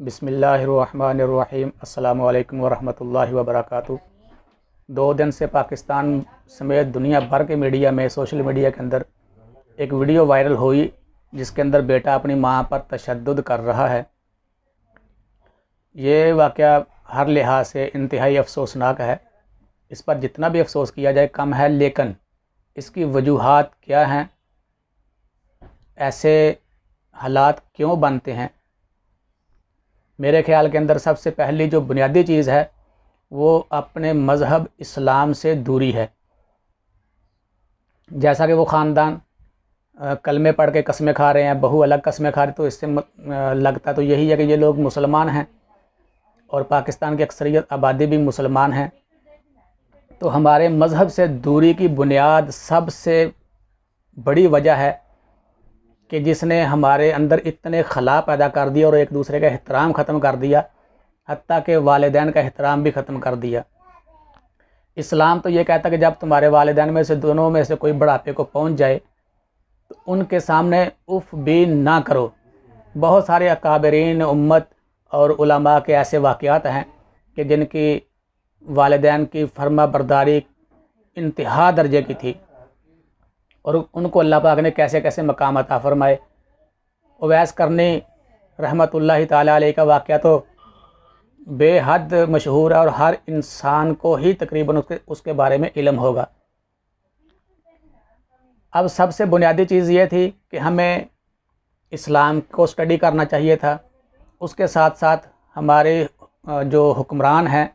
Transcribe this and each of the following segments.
بسم اللہ الرحمن الرحیم۔ السلام علیکم ورحمۃ اللہ وبرکاتہ۔ 2 دن سے پاکستان سمیت دنیا بھر کے میڈیا میں سوشل میڈیا کے اندر ایک ویڈیو وائرل ہوئی جس کے اندر بیٹا اپنی ماں پر تشدد کر رہا ہے۔ یہ واقعہ ہر لحاظ سے انتہائی افسوسناک ہے۔ اس پر جتنا بھی افسوس کیا جائے کم ہے، لیکن اس کی وجوہات کیا ہیں، ایسے حالات کیوں بنتے ہیں؟ میرے خیال کے اندر سب سے پہلی جو بنیادی چیز ہے وہ اپنے مذہب اسلام سے دوری ہے۔ جیسا کہ وہ خاندان کلمے پڑھ کے قسمیں کھا رہے ہیں، بہو الگ قسمیں کھا رہے، تو اس سے لگتا تو یہی ہے کہ یہ لوگ مسلمان ہیں اور پاکستان کی اکثریت آبادی بھی مسلمان ہیں۔ تو ہمارے مذہب سے دوری کی بنیاد سب سے بڑی وجہ ہے کہ جس نے ہمارے اندر اتنے خلا پیدا کر دیا اور ایک دوسرے کا احترام ختم کر دیا، حتیٰ کہ والدین کا احترام بھی ختم کر دیا۔ اسلام تو یہ کہتا ہے کہ جب تمہارے والدین میں سے دونوں میں سے کوئی بڑھاپے کو پہنچ جائے تو ان کے سامنے اف بھی نہ کرو۔ بہت سارے اکابرین امت اور علماء کے ایسے واقعات ہیں کہ جن کی والدین کی فرما برداری انتہا درجے کی تھی اور ان کو اللہ پاک نے کیسے کیسے مقام عطا فرمائے۔ اویس کرنی رحمۃ اللہ تعالیٰ علیہ کا واقعہ تو بے حد مشہور ہے اور ہر انسان کو ہی تقریباً اس کے بارے میں علم ہوگا۔ اب سب سے بنیادی چیز یہ تھی کہ ہمیں اسلام کو اسٹڈی کرنا چاہیے تھا۔ اس کے ساتھ ساتھ ہمارے جو حکمران ہیں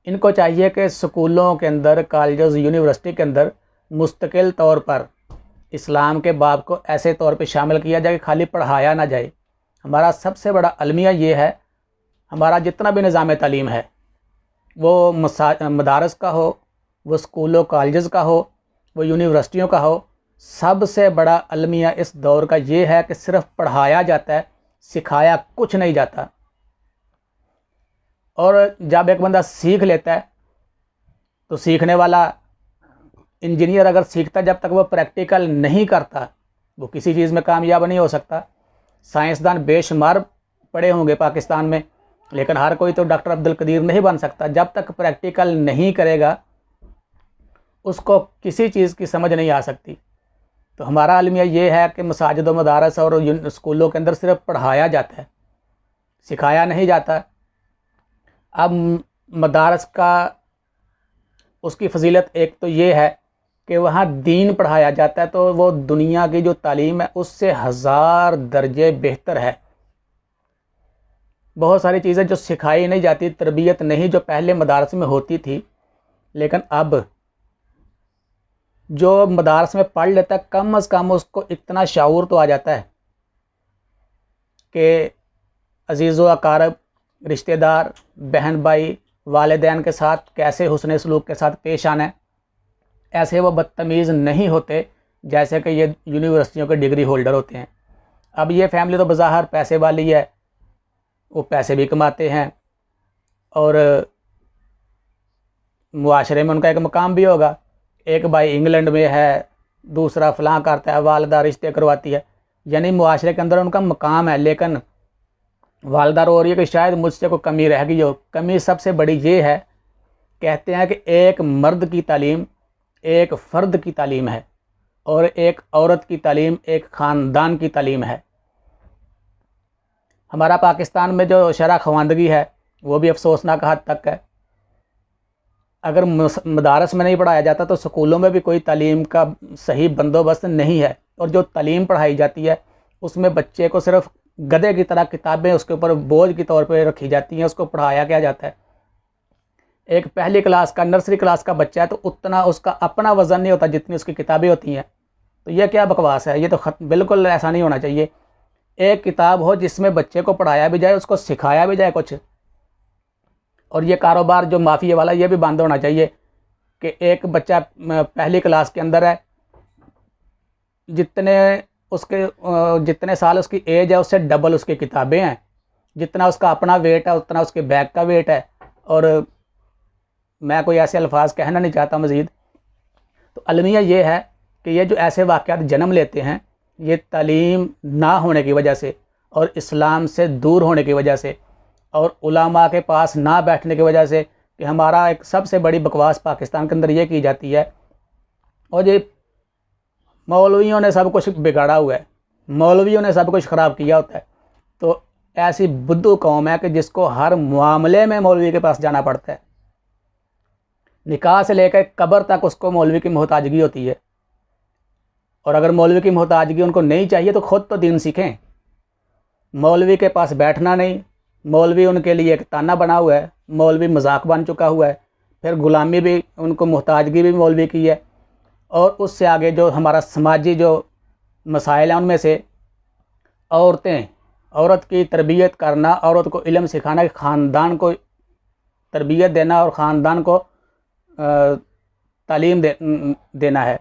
ان کو چاہیے کہ سکولوں کے اندر، کالجز، یونیورسٹی کے اندر مستقل طور پر اسلام کے باب کو ایسے طور پہ شامل کیا جائے کہ خالی پڑھایا نہ جائے۔ ہمارا سب سے بڑا المیہ یہ ہے، ہمارا جتنا بھی نظام تعلیم ہے وہ مدارس کا ہو، وہ اسکولوں کالجز کا ہو، وہ یونیورسٹیوں کا ہو، سب سے بڑا المیہ اس دور کا یہ ہے کہ صرف پڑھایا جاتا ہے، سکھایا کچھ نہیں جاتا۔ اور جب ایک بندہ سیکھ لیتا ہے تو سیکھنے والا انجینئر اگر سیکھتا، جب تک وہ پریکٹیکل نہیں کرتا وہ کسی چیز میں کامیاب نہیں ہو سکتا۔ سائنسدان بے شمار پڑھے ہوں گے پاکستان میں، لیکن ہر کوئی تو ڈاکٹر عبدالقدیر نہیں بن سکتا۔ جب تک پریکٹیکل نہیں کرے گا اس کو کسی چیز کی سمجھ نہیں آ سکتی۔ تو ہمارا المیہ یہ ہے کہ مساجد و مدارس اور اسکولوں کے اندر صرف پڑھایا جاتا ہے، سکھایا نہیں جاتا۔ اب مدارس کا اس کی فضیلت ایک تو یہ ہے کہ وہاں دین پڑھایا جاتا ہے، تو وہ دنیا کی جو تعلیم ہے اس سے 1000 درجے بہتر ہے۔ بہت ساری چیزیں جو سکھائی نہیں جاتی، تربیت نہیں جو پہلے مدارس میں ہوتی تھی، لیکن اب جو مدارس میں پڑھ لیتا ہے کم از کم اس کو اتنا شعور تو آ جاتا ہے کہ عزیز و اقارب، رشتہ دار، بہن بھائی، والدین کے ساتھ کیسے حسن سلوک کے ساتھ پیش آنا ہے۔ ایسے وہ بدتمیز نہیں ہوتے جیسے کہ یہ یونیورسٹیوں کے ڈگری ہولڈر ہوتے ہیں۔ اب یہ فیملی تو بظاہر پیسے والی ہے، وہ پیسے بھی کماتے ہیں اور معاشرے میں ان کا ایک مقام بھی ہوگا۔ ایک بھائی انگلینڈ میں ہے، دوسرا فلاں کرتا ہے، والدہ رشتے کرواتی ہے، یعنی معاشرے کے اندر ان کا مقام ہے، لیکن والدہ رو رہی ہے کہ شاید مجھ سے کوئی کمی رہ گئی ہو۔ کمی سب سے بڑی یہ ہے، کہتے ہیں کہ ایک مرد کی تعلیم ایک فرد کی تعلیم ہے اور ایک عورت کی تعلیم ایک خاندان کی تعلیم ہے۔ ہمارا پاکستان میں جو شرح خواندگی ہے وہ بھی افسوسناک حد تک ہے۔ اگر مدارس میں نہیں پڑھایا جاتا تو سکولوں میں بھی کوئی تعلیم کا صحیح بندوبست نہیں ہے، اور جو تعلیم پڑھائی جاتی ہے اس میں بچے کو صرف گدھے کی طرح کتابیں اس کے اوپر بوجھ کی طور پہ رکھی جاتی ہیں، اس کو پڑھایا کیا جاتا ہے۔ ایک پہلی کلاس کا، نرسری کلاس کا بچہ ہے تو اتنا اس کا اپنا وزن نہیں ہوتا جتنی اس کی کتابیں ہوتی ہیں۔ تو یہ کیا بکواس ہے؟ یہ تو بالکل ایسا نہیں ہونا چاہیے۔ ایک کتاب ہو جس میں بچے کو پڑھایا بھی جائے، اس کو سکھایا بھی جائے کچھ۔ اور یہ کاروبار جو مافیا والا یہ بھی بند ہونا چاہیے کہ ایک بچہ پہلی کلاس کے اندر ہے، جتنے سال اس کی ایج ہے اس سے ڈبل اس کی کتابیں ہیں، جتنا اس کا اپنا ویٹ ہے اتنا اس کے بیگ کا ویٹ ہے۔ اور میں کوئی ایسے الفاظ کہنا نہیں چاہتا مزید۔ تو المیہ یہ ہے کہ یہ جو ایسے واقعات جنم لیتے ہیں یہ تعلیم نہ ہونے کی وجہ سے اور اسلام سے دور ہونے کی وجہ سے اور علماء کے پاس نہ بیٹھنے کی وجہ سے کہ ہمارا ایک سب سے بڑی بکواس پاکستان کے اندر یہ کی جاتی ہے، اور یہ مولویوں نے سب کچھ بگاڑا ہوا ہے، مولویوں نے سب کچھ خراب کیا ہوتا ہے۔ تو ایسی بدھو قوم ہے کہ جس کو ہر معاملے میں مولوی کے پاس جانا پڑتا ہے، نکاح سے لے کر قبر تک اس کو مولوی کی محتاجگی ہوتی ہے۔ اور اگر مولوی کی محتاجگی ان کو نہیں چاہیے تو خود تو دین سیکھیں۔ مولوی کے پاس بیٹھنا نہیں، مولوی ان کے لیے ایک تانا بنا ہوا ہے، مولوی مذاق بن چکا ہوا ہے، پھر غلامی بھی ان کو محتاجگی بھی مولوی کی ہے۔ اور اس سے آگے جو ہمارا سماجی جو مسائل ہیں ان میں سے عورت کی تربیت کرنا، عورت کو علم سکھانا، خاندان کو تربیت دینا اور خاندان کو تعلیم دینا ہے۔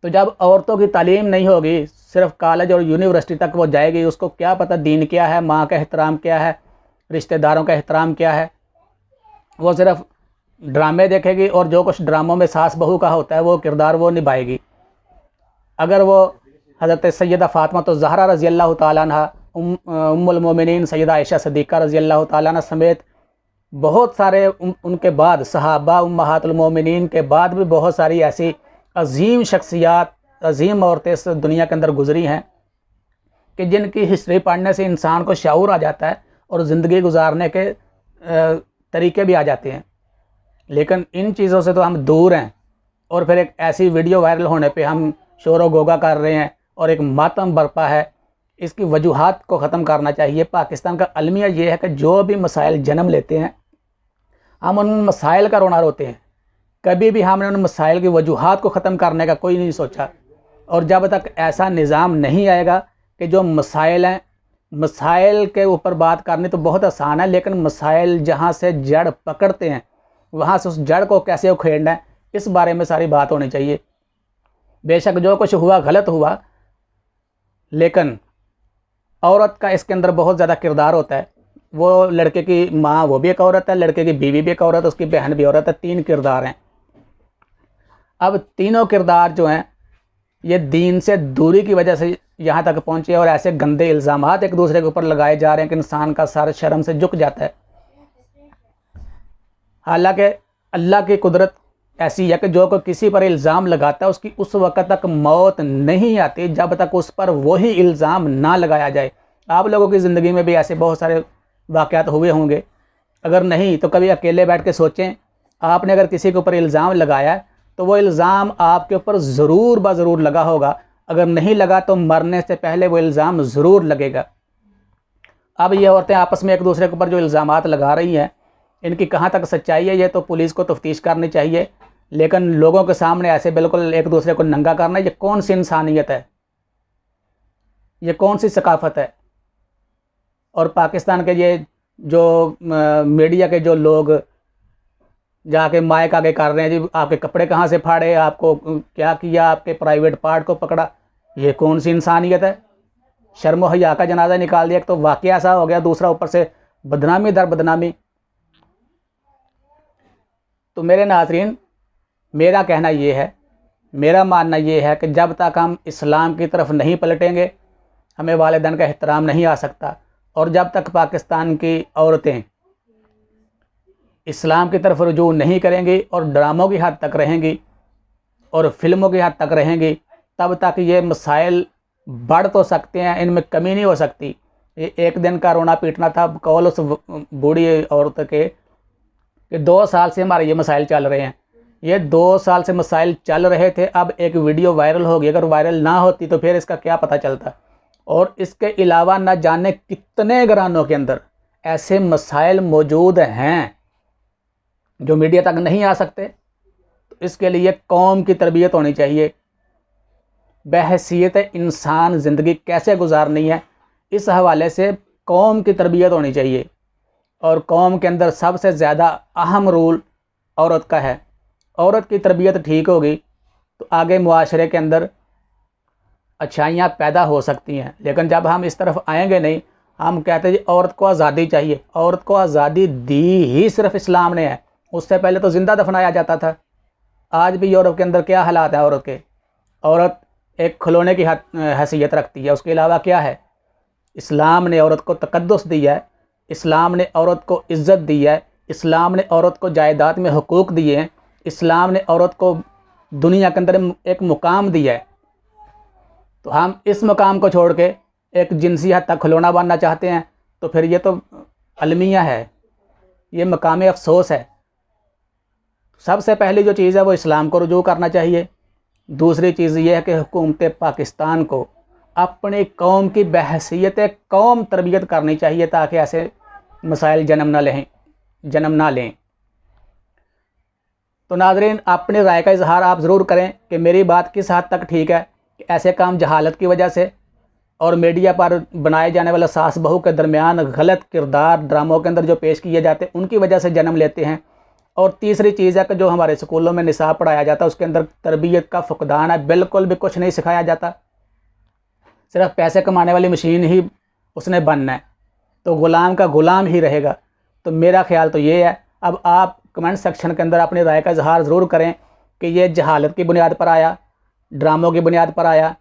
تو جب عورتوں کی تعلیم نہیں ہوگی، صرف کالج اور یونیورسٹی تک وہ جائے گی، اس کو کیا پتہ دین کیا ہے، ماں کا احترام کیا ہے، رشتہ داروں کا احترام کیا ہے۔ وہ صرف ڈرامے دیکھے گی اور جو کچھ ڈراموں میں ساس بہو کا ہوتا ہے وہ کردار وہ نبھائے گی۔ اگر وہ حضرت سیدہ فاطمہ الزہرا رضی اللہ تعالیٰ عنہ، ام المومنین سیدہ عائشہ صدیقہ رضی اللہ تعالیٰ عنہ سمیت بہت سارے ان کے بعد صحابہ امہات المومنین کے بعد بھی بہت ساری ایسی عظیم شخصیات، عظیم عورتیں اس دنیا کے اندر گزری ہیں کہ جن کی ہسٹری پڑھنے سے انسان کو شعور آ جاتا ہے اور زندگی گزارنے کے طریقے بھی آ جاتے ہیں۔ لیکن ان چیزوں سے تو ہم دور ہیں، اور پھر ایک ایسی ویڈیو وائرل ہونے پہ ہم شور و غوغا کر رہے ہیں اور ایک ماتم برپا ہے۔ اس کی وجوہات کو ختم کرنا چاہیے۔ پاکستان کا المیہ یہ ہے کہ جو بھی مسائل جنم لیتے ہیں ہم ان مسائل کا رونا روتے ہیں، کبھی بھی ہم نے ان مسائل کی وجوہات کو ختم کرنے کا کوئی نہیں سوچا۔ اور جب تک ایسا نظام نہیں آئے گا کہ جو مسائل ہیں، مسائل کے اوپر بات کرنی تو بہت آسان ہے، لیکن مسائل جہاں سے جڑ پکڑتے ہیں وہاں سے اس جڑ کو کیسے اکھیڑنا ہے اس بارے میں ساری بات ہونی چاہیے۔ بے شک جو کچھ ہوا غلط ہوا، لیکن عورت کا اس کے اندر بہت زیادہ کردار ہوتا ہے۔ وہ لڑکے کی ماں وہ بھی ایک عورت ہے، لڑکے کی بیوی بھی ایک عورت ہے، اس کی بہن بھی عورت ہے، 3 کردار ہیں۔ اب تینوں کردار جو ہیں یہ دین سے دوری کی وجہ سے یہاں تک پہنچے اور ایسے گندے الزامات ایک دوسرے کے اوپر لگائے جا رہے ہیں کہ انسان کا سر شرم سے جھک جاتا ہے۔ حالانکہ اللہ کی قدرت ایسی ہے کہ جو کوئی کسی پر الزام لگاتا ہے اس کی اس وقت تک موت نہیں آتی جب تک اس پر وہی الزام نہ لگایا جائے۔ آپ لوگوں کی زندگی میں بھی ایسے بہت سارے واقعات ہوئے ہوں گے، اگر نہیں تو کبھی اکیلے بیٹھ کے سوچیں، آپ نے اگر کسی کے اوپر الزام لگایا تو وہ الزام آپ کے اوپر ضرور ضرور لگا ہوگا، اگر نہیں لگا تو مرنے سے پہلے وہ الزام ضرور لگے گا۔ اب یہ عورتیں آپس میں ایک دوسرے کے اوپر جو الزامات لگا رہی ہیں، ان کی کہاں تک سچائی ہے یہ تو پولیس کو تفتیش کرنی چاہیے، لیکن لوگوں کے سامنے ایسے بالکل ایک دوسرے کو ننگا کرنا، یہ کون سی انسانیت ہے، یہ کون سی ثقافت ہے؟ اور پاکستان کے یہ جو میڈیا کے جو لوگ جا کے مائک آگے کر رہے ہیں، جی آپ کے کپڑے کہاں سے پھاڑے، آپ کو کیا کیا، آپ کے پرائیویٹ پارٹ کو پکڑا، یہ کون سی انسانیت ہے؟ شرم و حیا کا جنازہ نکال دیا۔ ایک تو واقعہ ایسا ہو گیا، دوسرا اوپر سے بدنامی در بدنامی۔ تو میرے ناظرین، میرا کہنا یہ ہے، میرا ماننا یہ ہے کہ جب تک ہم اسلام کی طرف نہیں پلٹیں گے ہمیں والدین کا احترام نہیں آ سکتا، اور جب تک پاکستان کی عورتیں اسلام کی طرف رجوع نہیں کریں گی اور ڈراموں کی حد تک رہیں گی اور فلموں کی حد تک رہیں گی، تب تک یہ مسائل بڑھ تو سکتے ہیں، ان میں کمی نہیں ہو سکتی۔ یہ ایک دن کا رونا پیٹنا تھا قول اس بوڑھی عورت کے کہ 2 سال سے ہمارے یہ مسائل چل رہے ہیں۔ یہ 2 سال سے مسائل چل رہے تھے، اب ایک ویڈیو وائرل ہوگی، اگر وائرل نہ ہوتی تو پھر اس کا کیا پتہ چلتا۔ اور اس کے علاوہ نہ جانے کتنے گھرانوں کے اندر ایسے مسائل موجود ہیں جو میڈیا تک نہیں آ سکتے۔ تو اس کے لیے قوم کی تربیت ہونی چاہیے، بحیثیت انسان زندگی کیسے گزارنی ہے اس حوالے سے قوم کی تربیت ہونی چاہیے۔ اور قوم کے اندر سب سے زیادہ اہم رول عورت کا ہے۔ عورت کی تربیت ٹھیک ہوگی تو آگے معاشرے کے اندر اچھائیاں پیدا ہو سکتی ہیں، لیکن جب ہم اس طرف آئیں گے نہیں، ہم کہتے ہیں جی عورت کو آزادی چاہیے۔ عورت کو آزادی دی ہی صرف اسلام نے ہے، اس سے پہلے تو زندہ دفنایا جاتا تھا۔ آج بھی یورپ کے اندر کیا حالات ہیں عورت کے؟ عورت ایک کھلونے کی حیثیت رکھتی ہے، اس کے علاوہ کیا ہے؟ اسلام نے عورت کو تقدس دیا ہے، اسلام نے عورت کو عزت دی ہے، اسلام نے عورت کو جائیداد میں حقوق دیے ہیں، اسلام نے عورت کو دنیا کے اندر ایک مقام دیا ہے، تو ہم اس مقام کو چھوڑ کے ایک جنسی حد تک کھلونا بننا چاہتے ہیں، تو پھر یہ تو المیہ ہے، یہ مقام افسوس ہے۔ سب سے پہلی جو چیز ہے وہ اسلام کو رجوع کرنا چاہیے۔ دوسری چیز یہ ہے کہ حکومت پاکستان کو اپنی قوم کی بحیثیت قوم تربیت کرنی چاہیے تاکہ ایسے مسائل جنم نہ لیں۔ تو ناظرین، اپنی رائے کا اظہار آپ ضرور کریں کہ میری بات کس حد تک ٹھیک ہے کہ ایسے کام جہالت کی وجہ سے اور میڈیا پر بنائے جانے والا ساس بہو کے درمیان غلط کردار ڈراموں کے اندر جو پیش کیے جاتے ہیں ان کی وجہ سے جنم لیتے ہیں۔ اور تیسری چیز ہے کہ جو ہمارے اسکولوں میں نصاب پڑھایا جاتا ہے اس کے اندر تربیت کا فقدان ہے، بالکل بھی کچھ نہیں سکھایا جاتا، صرف پیسے کمانے والی مشین ہی اس نے بننا ہے، تو غلام کا غلام ہی رہے گا۔ تو میرا خیال تو یہ ہے، اب آپ کمنٹ سیکشن کے اندر اپنی رائے کا اظہار ضرور کریں کہ یہ جہالت کی بنیاد پر آیا، ڈراموں کی بنیاد پر آیا،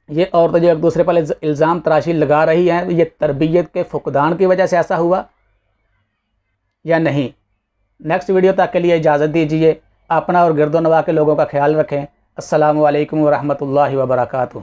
یہ عورتیں جو ایک دوسرے پر الزام تراشی لگا رہی ہیں یہ تربیت کے فقدان کی وجہ سے ایسا ہوا یا نہیں۔ نیکسٹ ویڈیو تک کے لیے اجازت دیجیے، اپنا اور گرد و نواح کے لوگوں کا خیال رکھیں۔ السلام علیکم ورحمۃ اللہ وبرکاتہ۔